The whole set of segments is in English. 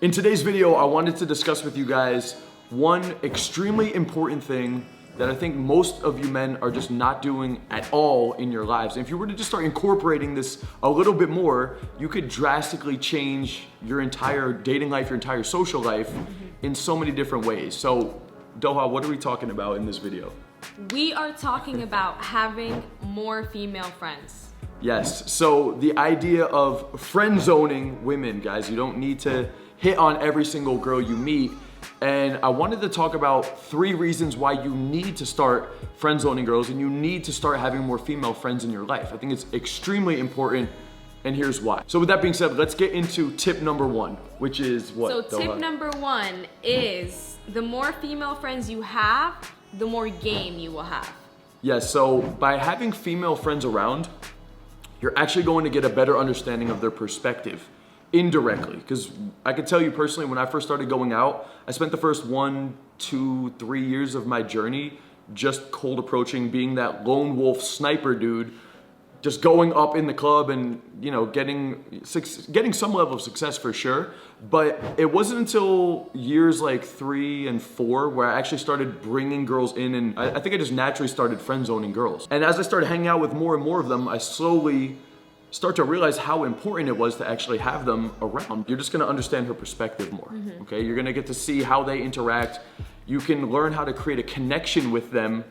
In today's video, I wanted to discuss with you guys one extremely important thing that I think most of you men are just not doing at all in your lives. And if you were to just start incorporating this a little bit more, you could drastically change your entire dating life, your entire social life in so many different ways. So, Doha, what are we talking about in this video? We are talking about having more female friends. Yes, so the idea of friend zoning women, guys. You don't need to hit on every single girl you meet. And I wanted to talk about 3 reasons why you need to start friend zoning girls and you need to start having more female friends in your life. I think it's extremely important, and here's why. So with that being said, let's get into tip number 1, which is what? So tip number 1 is the more female friends you have, the more game you will have. Yes, so by having female friends around, you're actually going to get a better understanding of their perspective indirectly. Because I can tell you personally, when I first started going out, I spent the first 1, 2, 3 years of my journey just cold approaching, being that lone wolf sniper dude, just going up in the club and, you know, getting some level of success for sure. But it wasn't until years like 3 and 4 where I actually started bringing girls in, and I think I just naturally started friend zoning girls. And as I started hanging out with more and more of them, I slowly start to realize how important it was to actually have them around. You're just gonna understand her perspective more, okay? You're gonna get to see how they interact. You can learn how to create a connection with them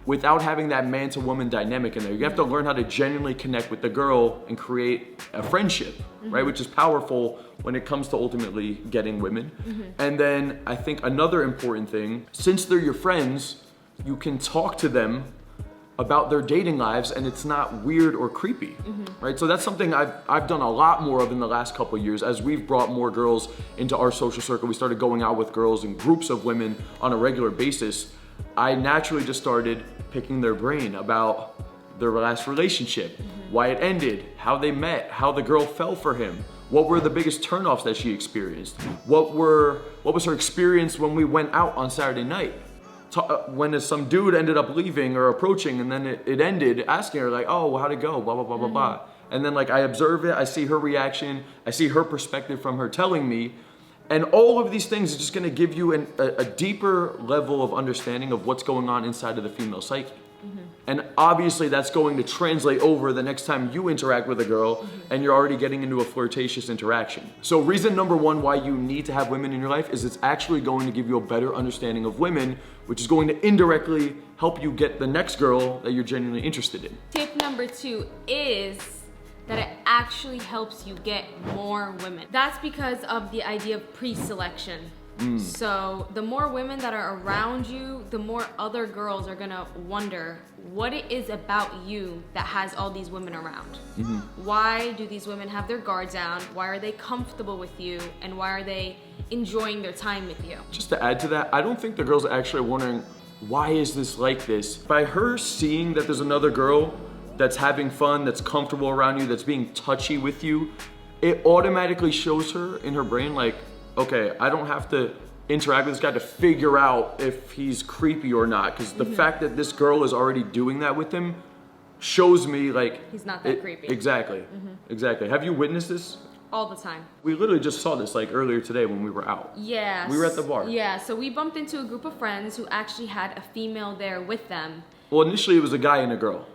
without having that man to woman dynamic in there. You have to learn how to genuinely connect with the girl and create a friendship, right? Which is powerful when it comes to ultimately getting women. And then I think another important thing, since they're your friends, you can talk to them about their dating lives and it's not weird or creepy, right? So that's something I've done a lot more of in the last couple of years. As we've brought more girls into our social circle, we started going out with girls and groups of women on a regular basis. I naturally just started picking their brain about their last relationship, why it ended, how they met, how the girl fell for him, what were the biggest turnoffs that she experienced, what was her experience when we went out on Saturday night. When some dude ended up leaving or approaching and then it ended, asking her like, oh, well, how'd it go, blah, blah, blah, blah, blah. And then like I observe it, I see her reaction, I see her perspective from her telling me, and all of these things is just gonna give you a deeper level of understanding of what's going on inside of the female psyche. And obviously that's going to translate over the next time you interact with a girl and you're already getting into a flirtatious interaction. So reason number 1 why you need to have women in your life is it's actually going to give you a better understanding of women, which is going to indirectly help you get the next girl that you're genuinely interested in. Tip number 2 is that it actually helps you get more women. That's because of the idea of pre-selection. So the more women that are around you, the more other girls are gonna wonder what it is about you that has all these women around. Why do these women have their guard down? Why are they comfortable with you? And why are they enjoying their time with you? Just to add to that, I don't think the girls are actually wondering, why is this like this? By her seeing that there's another girl that's having fun, that's comfortable around you, that's being touchy with you, it automatically shows her in her brain like, okay, I don't have to interact with this guy to figure out if he's creepy or not, because the fact that this girl is already doing that with him shows me like he's not that creepy. Exactly, exactly. Have you witnessed this? All the time. We literally just saw this like earlier today when we were out. Yes. We were at the bar. Yeah, so we bumped into a group of friends who actually had a female there with them. Well, initially it was a guy and a girl.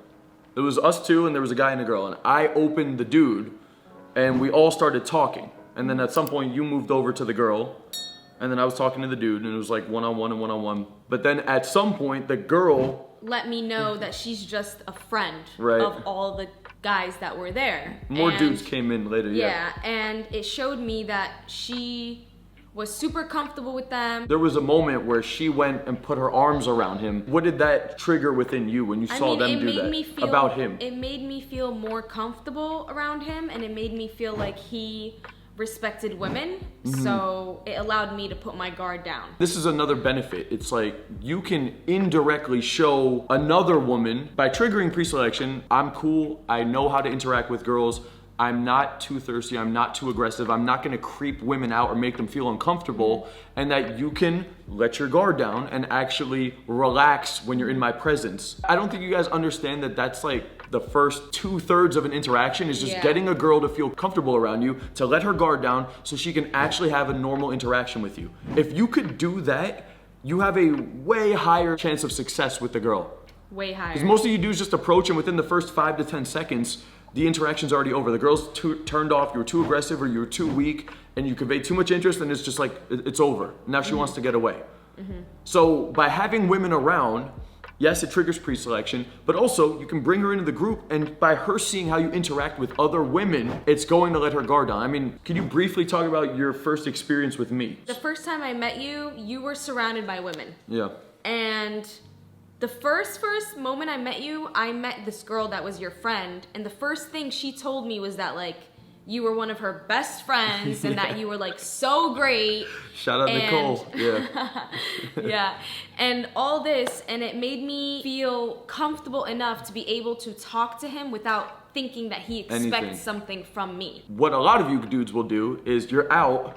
It was us two and there was a guy and a girl, and I opened the dude and we all started talking. And then at some point you moved over to the girl, and then I was talking to the dude, and it was like one-on-one and one-on-one. But then at some point the girl let me know that she's just a friend Right. of all the guys that were there. More dudes came in later, Yeah, and it showed me that she was super comfortable with them. There was a moment where she went and put her arms around him. What did that trigger within you when you saw them do that about him? It made me feel more comfortable around him, and it made me feel like he respected women, so it allowed me to put my guard down. This is another benefit. It's like you can indirectly show another woman by triggering pre-selection, I'm cool, I know how to interact with girls, I'm not too thirsty, I'm not too aggressive, I'm not gonna creep women out or make them feel uncomfortable, and that you can let your guard down and actually relax when you're in my presence. I don't think you guys understand that that's like the first 2/3 of an interaction is just getting a girl to feel comfortable around you, to let her guard down so she can actually have a normal interaction with you. If you could do that, you have a way higher chance of success with the girl. Way higher. Because most of you do is just approach, and within the first 5 to 10 seconds, the interaction's already over. The girl's turned off, you were too aggressive or you were too weak, and you conveyed too much interest, and it's just like, it's over. Now she wants to get away. So by having women around, yes, it triggers pre-selection, but also you can bring her into the group, and by her seeing how you interact with other women, it's going to let her guard down. I mean, can you briefly talk about your first experience with me? The first time I met you, you were surrounded by women. Yeah. And the first moment I met you, I met this girl that was your friend, and the first thing she told me was that like you were one of her best friends and that you were like so great. Shout out Nicole. Yeah. Yeah. And all this, and it made me feel comfortable enough to be able to talk to him without thinking that he expects something from me. What a lot of you dudes will do is you're out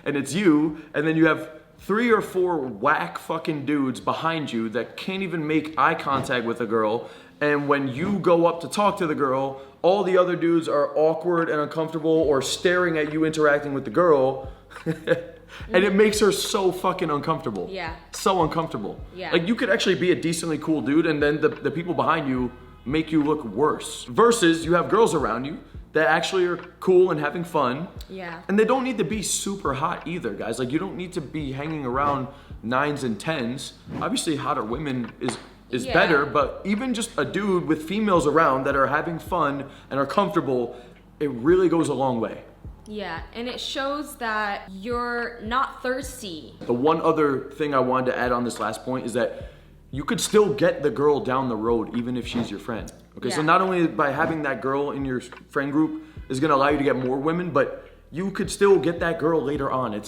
and it's you, and then you have 3 or 4 whack fucking dudes behind you that can't even make eye contact with a girl. And when you go up to talk to the girl, all the other dudes are awkward and uncomfortable or staring at you interacting with the girl. And it makes her so fucking uncomfortable. Yeah. So uncomfortable. Yeah. Like you could actually be a decently cool dude, and then the people behind you make you look worse. Versus you have girls around you that actually are cool and having fun. Yeah. And they don't need to be super hot either, guys. Like you don't need to be hanging around 9s and 10s. Obviously hotter women is better, but even just a dude with females around that are having fun and are comfortable, it really goes a long way. Yeah, and it shows that you're not thirsty. The one other thing I wanted to add on this last point is that you could still get the girl down the road even if she's your friend. Okay, so not only by having that girl in your friend group is gonna allow you to get more women, but you could still get that girl later on.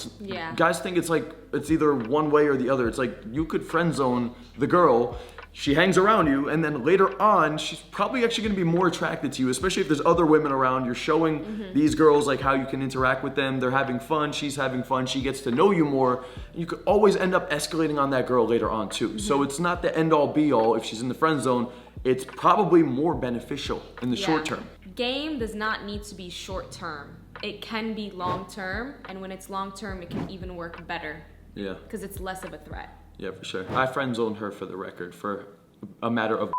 Guys think it's like it's either one way or the other. It's like you could friend zone the girl, she hangs around you, and then later on she's probably actually gonna be more attracted to you, especially if there's other women around. You're showing these girls like how you can interact with them. They're having fun, she's having fun, she gets to know you more. And you could always end up escalating on that girl later on too. So it's not the end all be all. If she's in the friend zone, it's probably more beneficial in the short term. Game does not need to be short term. It can be long term, and when it's long term, it can even work better. Yeah. Because it's less of a threat. Yeah, for sure. I friend zoned her for the record for a matter of.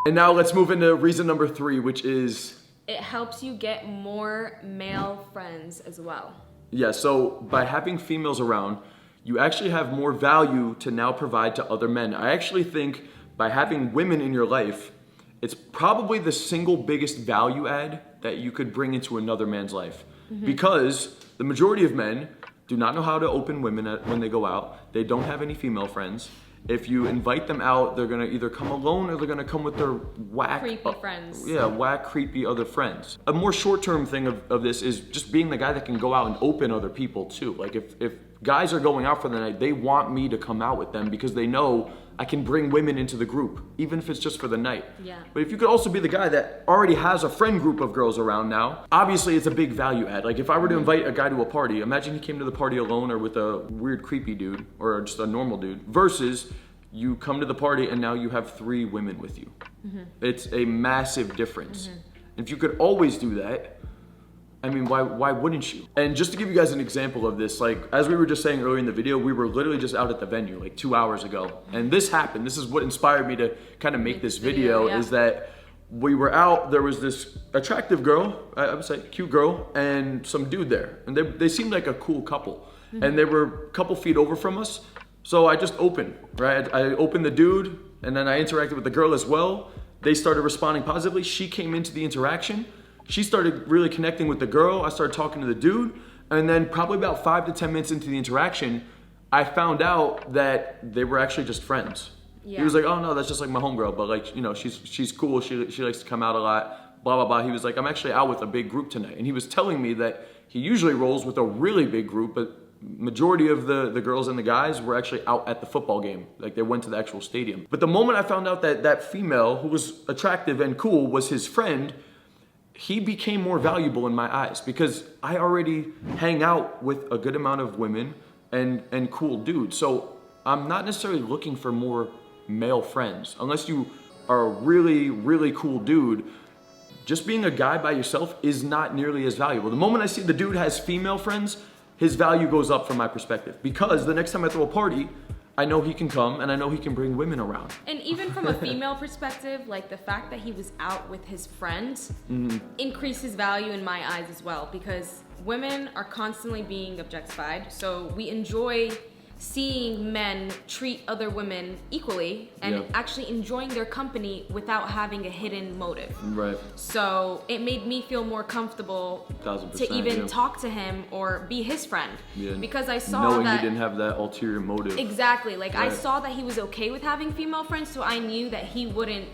And now let's move into reason number 3, which is. It helps you get more male friends as well. Yeah, so by having females around, you actually have more value to now provide to other men. I actually think by having women in your life, it's probably the single biggest value add that you could bring into another man's life. Because the majority of men do not know how to open women when they go out. They don't have any female friends. If you invite them out, they're gonna either come alone or they're gonna come with their whack, creepy friends. Yeah, whack, creepy other friends. A more short-term thing of this is just being the guy that can go out and open other people too. Like if guys are going out for the night, they want me to come out with them because they know I can bring women into the group, even if it's just for the night. Yeah. But if you could also be the guy that already has a friend group of girls around now, obviously it's a big value add. Like if I were to invite a guy to a party, imagine he came to the party alone or with a weird creepy dude or just a normal dude, versus you come to the party and now you have 3 women with you. It's a massive difference. If you could always do that, I mean, why wouldn't you? And just to give you guys an example of this, like as we were just saying earlier in the video, we were literally just out at the venue like 2 hours ago. And this happened. This is what inspired me to kind of make this video, is that we were out, there was this attractive girl, I would say cute girl, and some dude there. And they seemed like a cool couple. And they were a couple feet over from us. So I just opened, right? I opened the dude, and then I interacted with the girl as well. They started responding positively. She came into the interaction. She started really connecting with the girl. I started talking to the dude. And then probably about 5 to 10 minutes into the interaction, I found out that they were actually just friends. He was like, oh no, that's just like my homegirl, but like, you know, she's cool. She likes to come out a lot, blah, blah, blah. He was like, I'm actually out with a big group tonight. And he was telling me that he usually rolls with a really big group, but majority of the girls and the guys were actually out at the football game. Like they went to the actual stadium. But the moment I found out that that female who was attractive and cool was his friend, he became more valuable in my eyes because I already hang out with a good amount of women and cool dudes. So I'm not necessarily looking for more male friends. Unless you are a really, really cool dude, just being a guy by yourself is not nearly as valuable. The moment I see the dude has female friends, his value goes up from my perspective. Because the next time I throw a party, I know he can come and I know he can bring women around. And even from a female perspective, like the fact that he was out with his friends increases value in my eyes as well, because women are constantly being objectified. So we enjoy seeing men treat other women equally and actually enjoying their company without having a hidden motive. Right. So it made me feel more comfortable 1000%, to even talk to him or be his friend. Yeah. Because I saw knowing that he didn't have that ulterior motive. Exactly. Like I saw that he was okay with having female friends, so I knew that he wouldn't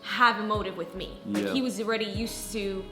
have a motive with me. Like he was already used to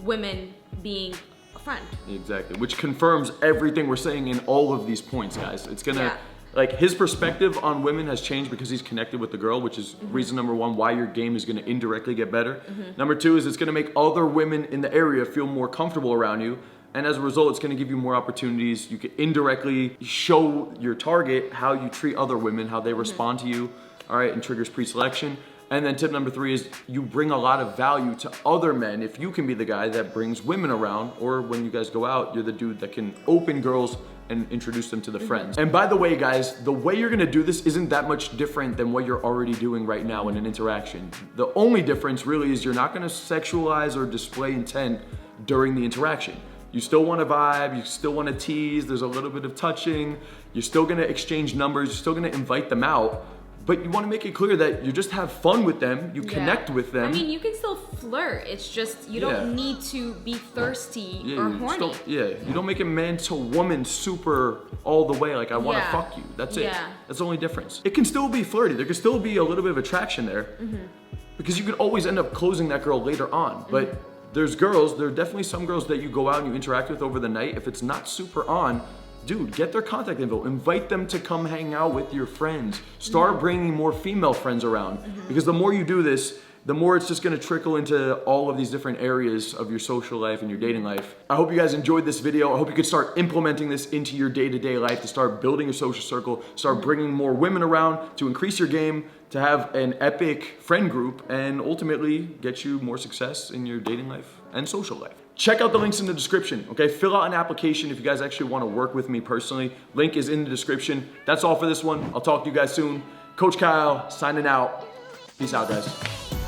women being a friend. Exactly, which confirms everything we're saying in all of these points, guys. It's gonna, like, his perspective on women has changed because he's connected with the girl, which is reason number one why your game is gonna indirectly get better. Number two is it's gonna make other women in the area feel more comfortable around you. And as a result, it's gonna give you more opportunities. You can indirectly show your target how you treat other women, how they respond to you, all right, and triggers pre-selection. And then tip number three is you bring a lot of value to other men if you can be the guy that brings women around, or when you guys go out, you're the dude that can open girls and introduce them to the friends. And by the way, guys, the way you're gonna do this isn't that much different than what you're already doing right now in an interaction. The only difference really is you're not gonna sexualize or display intent during the interaction. You still wanna vibe, you still wanna tease, there's a little bit of touching, you're still gonna exchange numbers, you're still gonna invite them out, but you wanna make it clear that you just have fun with them, you connect with them. I mean, you can still flirt, it's just, you don't need to be thirsty or horny. You don't make it man to woman super all the way, like I wanna fuck you, that's it. That's the only difference. It can still be flirty, there can still be a little bit of attraction there, because you could always end up closing that girl later on, but there are definitely some girls that you go out and you interact with over the night. If it's not super on, dude, get their contact info. Invite them to come hang out with your friends. Start bringing more female friends around. Because the more you do this, the more it's just gonna trickle into all of these different areas of your social life and your dating life. I hope you guys enjoyed this video. I hope you could start implementing this into your day-to-day life to start building a social circle, start bringing more women around, to increase your game, to have an epic friend group, and ultimately get you more success in your dating life and social life. Check out the links in the description, okay? Fill out an application if you guys actually wanna work with me personally. Link is in the description. That's all for this one. I'll talk to you guys soon. Coach Kyle, signing out. Peace out, guys.